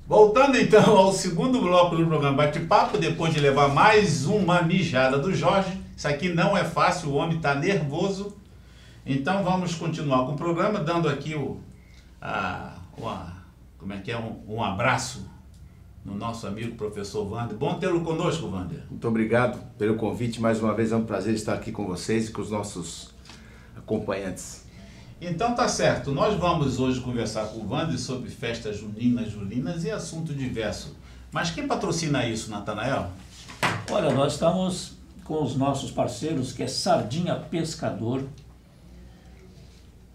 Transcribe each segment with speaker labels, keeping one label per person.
Speaker 1: Voltando então ao segundo bloco do programa Bate-Papo, depois de levar mais uma mijada do Jorge. Isso aqui não é fácil, o homem está nervoso. Então vamos continuar com o programa, dando aqui um abraço no nosso amigo professor Wander. Bom tê-lo conosco, Wander.
Speaker 2: Muito obrigado pelo convite, mais uma vez é um prazer estar aqui com vocês e com os nossos acompanhantes.
Speaker 1: Então tá certo, nós vamos hoje conversar com o Wander sobre festas juninas e assunto diverso. Mas quem patrocina isso, Natanael?
Speaker 3: Olha, nós estamos com os nossos parceiros, que é Sardinha Pescador.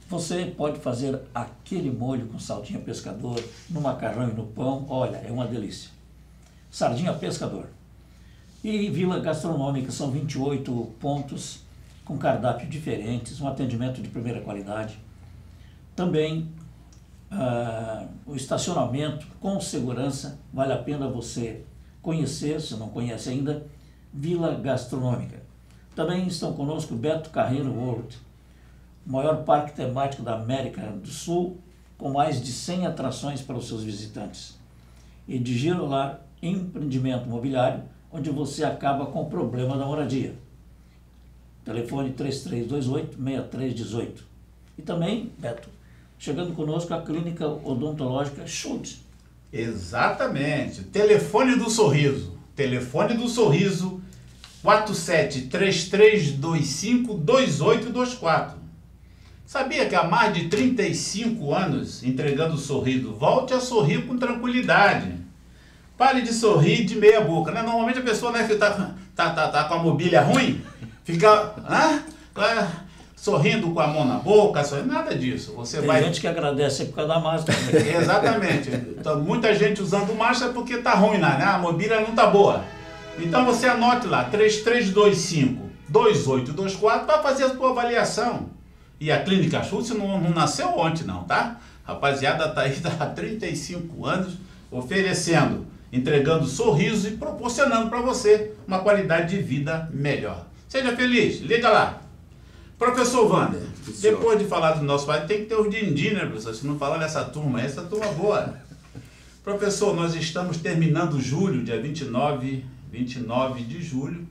Speaker 3: Você pode fazer aquele molho com sardinha pescador no macarrão e no pão, olha, é uma delícia. Sardinha Pescador. E Vila Gastronômica, são 28 pontos com cardápios diferentes, um atendimento de primeira qualidade. Também o estacionamento com segurança, vale a pena você conhecer, se não conhece ainda, Vila Gastronômica. Também estão conosco Beto Carreiro World, o maior parque temático da América do Sul, com mais de 100 atrações para os seus visitantes. E de Girolar, empreendimento imobiliário, onde você acaba com o problema da moradia. Telefone 3328-6318. E também, Beto, chegando conosco a Clínica Odontológica Schultz.
Speaker 1: Exatamente. Telefone do Sorriso. Telefone do Sorriso, 47-3325-2824. Sabia que há mais de 35 anos entregando sorriso? Volte a sorrir com tranquilidade. Pare de sorrir de meia boca, né? Normalmente a pessoa, né, que tá com a mobília ruim, fica sorrindo com a mão na boca, nada disso.
Speaker 3: Tem gente que agradece por causa da máscara.
Speaker 1: Exatamente. Então, muita gente usando máscara porque tá ruim, né? A mobília não tá boa. Então você anote lá, 3325-2824 para fazer a sua avaliação. E a Clínica Schultz não nasceu ontem não, tá? Rapaziada, tá aí há 35 anos oferecendo, entregando sorriso e proporcionando para você uma qualidade de vida melhor. Seja feliz, liga lá. Professor Wander, depois de falar do nosso pai, tem que ter os din-din, né, professor? Se não falar dessa turma, essa turma boa. Professor, nós estamos terminando julho, dia 29 de julho.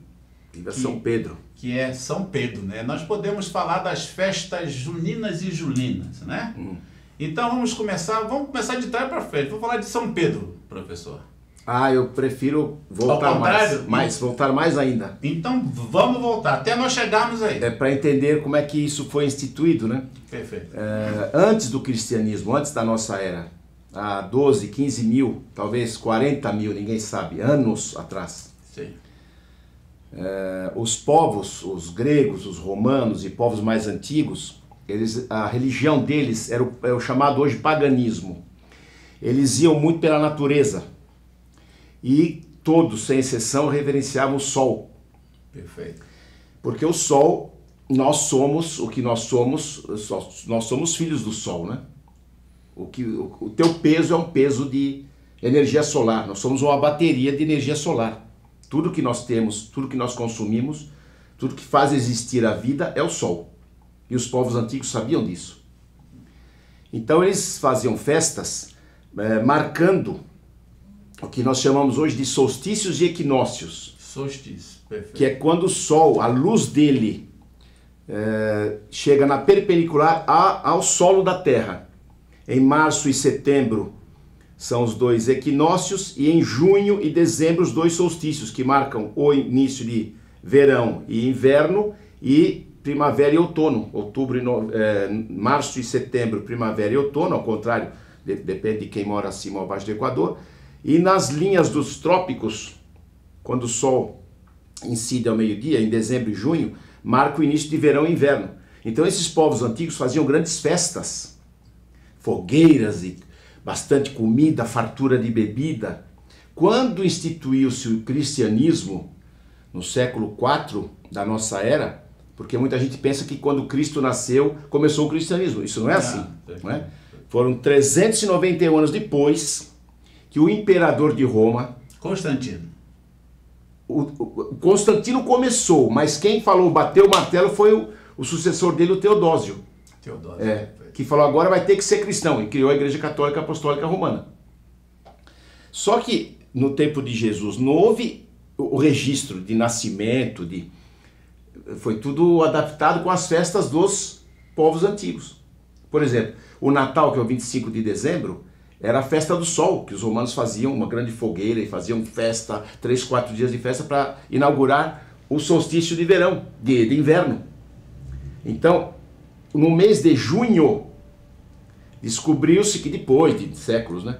Speaker 2: Viva São Pedro.
Speaker 1: Que é São Pedro, né? Nós podemos falar das festas juninas e julinas, né? Então vamos começar de trás para frente. Vou falar de São Pedro, professor.
Speaker 2: Eu prefiro voltar voltar mais ainda.
Speaker 1: Então vamos voltar, até nós chegarmos aí.
Speaker 2: É para entender como é que isso foi instituído, né?
Speaker 1: Perfeito.
Speaker 2: Antes do cristianismo, antes da nossa era, há 12, 15 mil, talvez 40 mil, ninguém sabe, anos atrás.
Speaker 1: Sim.
Speaker 2: Os povos, os gregos, os romanos e povos mais antigos, a religião deles era o chamado hoje paganismo. Eles iam muito pela natureza. E todos, sem exceção, reverenciavam o sol.
Speaker 1: Perfeito.
Speaker 2: Porque o sol, nós somos o que nós somos filhos do sol, né? O teu peso é um peso de energia solar, nós somos uma bateria de energia solar. Tudo que nós temos, tudo que nós consumimos, tudo que faz existir a vida é o sol. E os povos antigos sabiam disso. Então eles faziam festas marcando o que nós chamamos hoje de solstícios e equinócios.
Speaker 1: Solstício, perfeito.
Speaker 2: Que é quando o sol, a luz dele, chega na perpendicular ao solo da Terra. Em março e setembro são os dois equinócios e em junho e dezembro os dois solstícios, que marcam o início de verão e inverno e primavera e outono. Março e setembro, primavera e outono, ao contrário, depende de quem mora acima ou abaixo do Equador. E nas linhas dos trópicos, quando o sol incide ao meio-dia, em dezembro e junho, marca o início de verão e inverno. Então esses povos antigos faziam grandes festas, fogueiras e bastante comida, fartura de bebida. Quando instituiu-se o cristianismo, no século IV da nossa era, porque muita gente pensa que quando Cristo nasceu, começou o cristianismo. Isso não é assim. Não é? Foram 391 anos depois que o imperador de Roma,
Speaker 1: Constantino,
Speaker 2: o Constantino começou, mas quem falou, bateu o martelo, foi o sucessor dele, o Teodósio.
Speaker 1: Teodósio.
Speaker 2: Que falou, agora vai ter que ser cristão, e criou a Igreja Católica Apostólica Romana. Só que no tempo de Jesus não houve o registro de nascimento, foi tudo adaptado com as festas dos povos antigos. Por exemplo, o Natal, que é o 25 de dezembro, era a festa do sol, que os romanos faziam uma grande fogueira e faziam festa, 3, 4 dias de festa para inaugurar o solstício de verão, de inverno. Então, no mês de junho, descobriu-se que depois de séculos, né,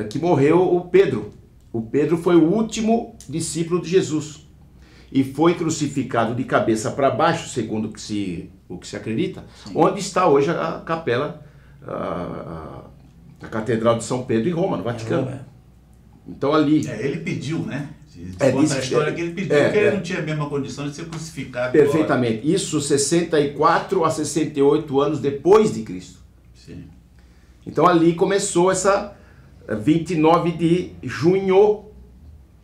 Speaker 2: que morreu o Pedro. O Pedro foi o último discípulo de Jesus e foi crucificado de cabeça para baixo, segundo o que se acredita, sim, onde está hoje a capela, a Catedral de São Pedro em Roma, no Vaticano. Então ali...
Speaker 1: ele pediu, né? Conta a história que ele pediu, porque ele não tinha a mesma condição de ser crucificado.
Speaker 2: Perfeitamente. Agora. Isso 64 a 68 anos depois de Cristo.
Speaker 1: Sim.
Speaker 2: Então ali começou essa 29 de junho,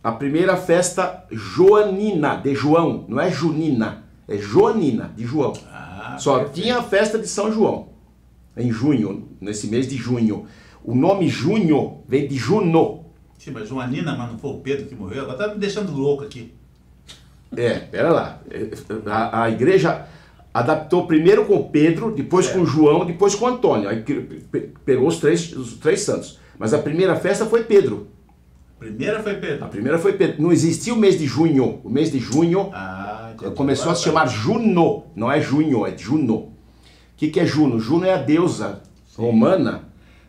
Speaker 2: a primeira festa joanina, de João. Não é junina, é joanina, de João. Só perfeito. Tinha a festa de São João, em junho, nesse mês de junho. O nome junho vem de Juno.
Speaker 1: Sim, mas Joanina, mas não foi o Pedro que morreu? Agora tá me deixando louco aqui.
Speaker 2: Pera lá. A igreja adaptou primeiro com Pedro, depois com João, depois com Antônio. Aí pegou os três santos. Mas a primeira festa foi Pedro.
Speaker 1: A primeira foi Pedro?
Speaker 2: A primeira foi Pedro. Não existia o mês de junho. O mês de junho começou a se chamar Juno. Não é junho, é Juno. O que é Juno? Juno é a deusa romana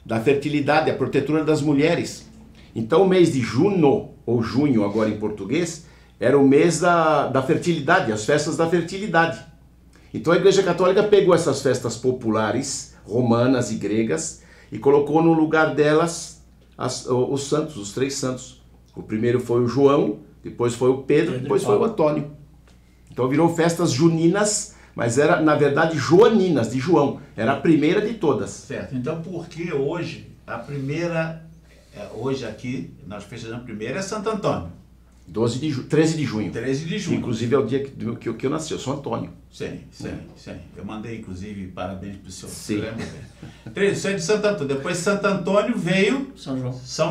Speaker 2: da fertilidade, a protetora das mulheres. Então o mês de Juno, ou junho agora em português, era o mês da fertilidade, as festas da fertilidade. Então a Igreja Católica pegou essas festas populares, romanas e gregas, e colocou no lugar delas os santos, os 3 santos. O primeiro foi o João, depois foi o Pedro, depois foi o Antônio. Então virou festas juninas, mas era na verdade joaninas, de João. Era a primeira de todas.
Speaker 1: Certo, então por que hoje a primeira... Hoje aqui, nós festejamos a primeira, é Santo Antônio.
Speaker 2: 13 de junho.
Speaker 1: 13 de junho.
Speaker 2: Inclusive é o dia que eu nasci, eu sou Antônio.
Speaker 1: Sim. Eu mandei, inclusive, parabéns para o senhor.
Speaker 2: Sim.
Speaker 1: 13, isso é de Santo Antônio. Depois de Santo Antônio veio São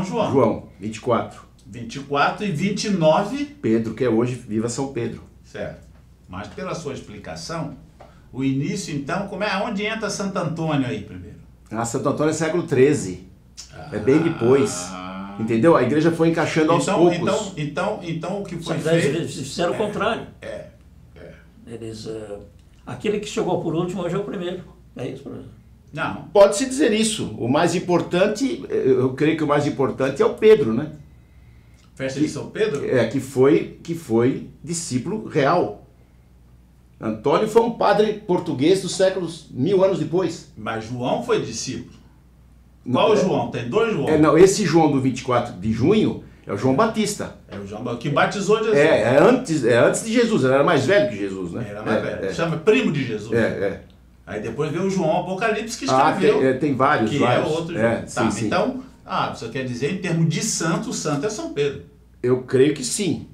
Speaker 1: João.
Speaker 2: João, 24.
Speaker 1: 24 e 29...
Speaker 2: Pedro, que é hoje, viva São Pedro.
Speaker 1: Certo. Mas pela sua explicação, o início, então, onde entra Santo Antônio aí primeiro?
Speaker 2: Santo Antônio é século XIII. É bem depois. Entendeu? A igreja foi encaixando aos poucos.
Speaker 1: Então o que foi feito...
Speaker 3: Eles fizeram o contrário. Eles, aquele que chegou por último hoje é o primeiro. É isso, professor?
Speaker 2: Não. Pode-se dizer isso. O mais importante, eu creio que o mais importante é o Pedro, né?
Speaker 1: Festa de São Pedro?
Speaker 2: Que foi discípulo real. Antônio foi um padre português dos séculos 1000 anos depois.
Speaker 1: Mas João foi discípulo. Qual João? Tem 2 João.
Speaker 2: Não, esse João do 24 de junho é o João Batista.
Speaker 1: É o João que batizou Jesus.
Speaker 2: É antes de Jesus, ele era mais velho que Jesus, né?
Speaker 1: Era mais velho. Chama primo de Jesus. Aí depois veio o João Apocalipse que escreveu.
Speaker 2: Tem vários.
Speaker 1: Que é outro João.
Speaker 2: Sim.
Speaker 1: Então, você quer dizer, em termos de santo, o santo é São Pedro.
Speaker 2: Eu creio que sim.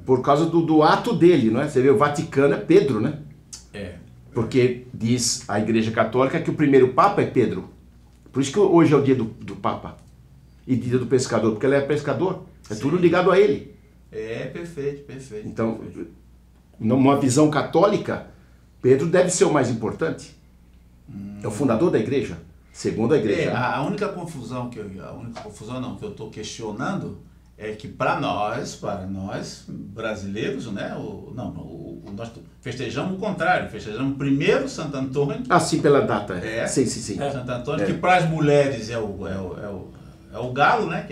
Speaker 2: Por causa do ato dele, não é? Você vê, o Vaticano é Pedro, né? Porque diz a Igreja Católica que o primeiro Papa é Pedro. Por isso que hoje é o dia do Papa. E dia do pescador, porque ele é pescador. Tudo ligado a ele.
Speaker 1: Perfeito.
Speaker 2: Então, numa visão católica, Pedro deve ser o mais importante. É o fundador da igreja, segundo a igreja.
Speaker 1: A única confusão que eu estou questionando é que para nós brasileiros, né, nós festejamos o contrário, festejamos primeiro Santo Antônio.
Speaker 2: Sim, pela data. Sim.
Speaker 1: Santo Antônio, que para as mulheres é o galo, né?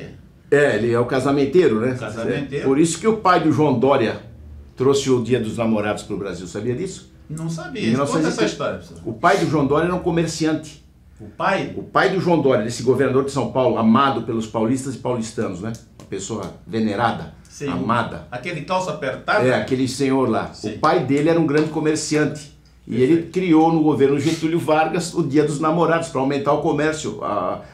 Speaker 2: Ele é o casamenteiro, né? Por isso que o pai do João Dória trouxe o Dia dos Namorados para o Brasil, sabia disso?
Speaker 1: Não sabia. Conta essa história, professor.
Speaker 2: O pai do João Dória era um comerciante.
Speaker 1: O pai?
Speaker 2: O pai do João Dória, esse governador de São Paulo, amado pelos paulistas e paulistanos, né? Uma pessoa venerada, amada.
Speaker 1: Aquele calça apertada?
Speaker 2: Aquele senhor lá.
Speaker 1: Sim. O
Speaker 2: pai dele era um grande comerciante. E ele criou no governo Getúlio Vargas o Dia dos Namorados, para aumentar o comércio,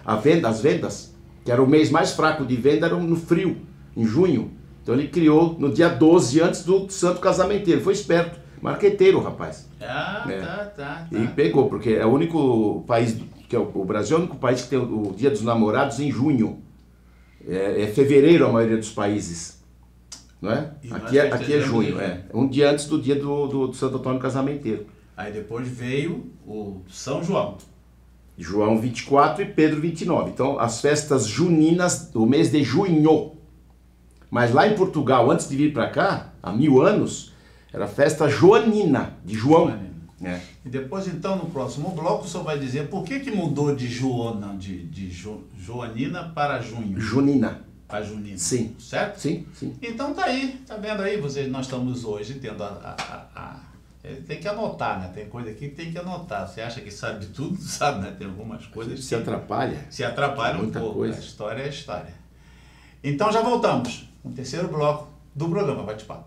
Speaker 2: as vendas, que era o mês mais fraco de venda, era no frio, em junho. Então ele criou no dia 12, antes do Santo Casamenteiro. Foi esperto, marqueteiro o rapaz.
Speaker 1: Tá.
Speaker 2: E pegou, porque é o único país, que é o Brasil é o único país que tem o Dia dos Namorados em junho. É fevereiro a maioria dos países. Não é? Aqui é junho, um dia antes do dia do Santo Antônio Casamenteiro.
Speaker 1: Aí depois veio o São João.
Speaker 2: João 24 e Pedro 29. Então, as festas juninas do mês de junho. Mas lá em Portugal, antes de vir para cá, há 1000 anos, era festa joanina, de João.
Speaker 1: E depois, então, no próximo bloco, o senhor vai dizer por que mudou de Joana, Joanina para junho.
Speaker 2: Junina.
Speaker 1: Para junina.
Speaker 2: Sim.
Speaker 1: Certo?
Speaker 2: Sim.
Speaker 1: Então tá aí, tá vendo aí? Nós estamos hoje tendo tem que anotar, né? Tem coisa aqui que tem que anotar. Você acha que sabe tudo? Não sabe, né? Tem algumas coisas que
Speaker 2: se atrapalha.
Speaker 1: Se atrapalha um pouco.
Speaker 2: Coisa.
Speaker 1: A história é a história. Então já voltamos no terceiro bloco do programa Bate-Papo.